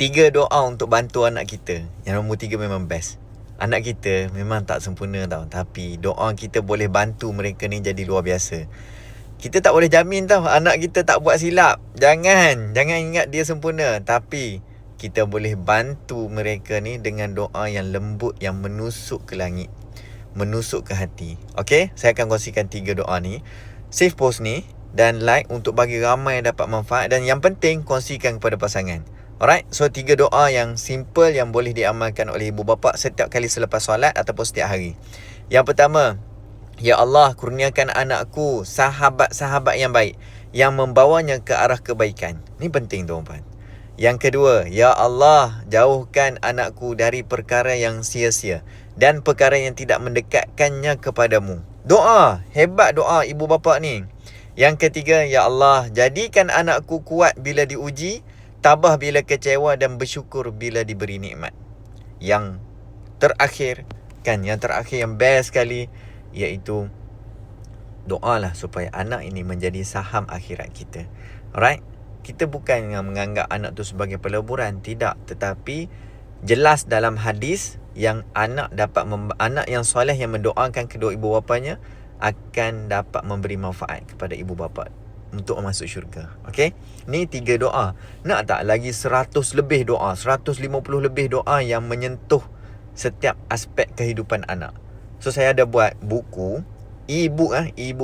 3 doa untuk bantu anak kita. Yang nombor 3 memang best. Anak kita memang tak sempurna tau, tapi doa kita boleh bantu mereka ni jadi luar biasa. Kita tak boleh jamin tau anak kita tak buat silap. Jangan ingat dia sempurna. Tapi kita boleh bantu mereka ni dengan doa yang lembut, yang menusuk ke langit, menusuk ke hati. Okay, saya akan kongsikan 3 doa ni. Save post ni dan like untuk bagi ramai yang dapat manfaat. Dan yang penting, kongsikan kepada pasangan. Alright, so 3 doa yang simple yang boleh diamalkan oleh ibu bapa setiap kali selepas solat ataupun setiap hari. Yang pertama, Ya Allah, kurniakan anakku sahabat-sahabat yang baik, yang membawanya ke arah kebaikan. Ni penting tuan-tuan. Yang kedua, Ya Allah, jauhkan anakku dari perkara yang sia-sia dan perkara yang tidak mendekatkannya kepadamu. Doa, hebat doa ibu bapa ni. Yang ketiga, Ya Allah, jadikan anakku kuat bila diuji, tabah bila kecewa dan bersyukur bila diberi nikmat. Yang terakhir, yang best sekali, iaitu doalah supaya anak ini menjadi saham akhirat kita. Alright? Kita bukan menganggap anak tu sebagai peleburan, tidak, tetapi jelas dalam hadis yang anak yang soleh yang mendoakan kedua ibu bapanya akan dapat memberi manfaat kepada ibu bapa untuk masuk syurga. Okey? Ni 3 doa. Nak tak lagi 100 lebih doa, 150 lebih doa yang menyentuh setiap aspek kehidupan anak. So saya ada buat buku e-book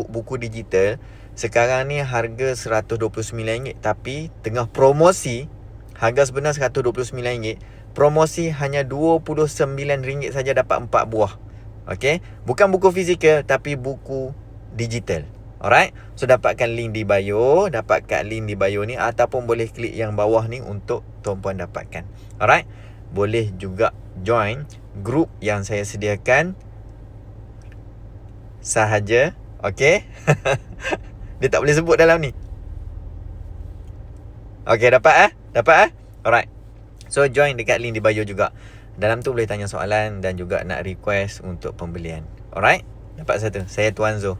buku digital. Sekarang ni harga RM129, tapi tengah promosi. Harga sebenar RM129, promosi hanya RM29 saja dapat 4 buah. Okey, bukan buku fizikal tapi buku digital. Alright, so dapatkan link di bio, ni ataupun boleh klik yang bawah ni untuk tuan-puan dapatkan. Alright, boleh juga join grup yang saya sediakan sahaja. Okay. Dia tak boleh sebut dalam ni. Okay, dapat? Alright, so join dekat link di bio juga. Dalam tu boleh tanya soalan dan juga nak request untuk pembelian. Alright, dapat satu. Saya Tuan Zo.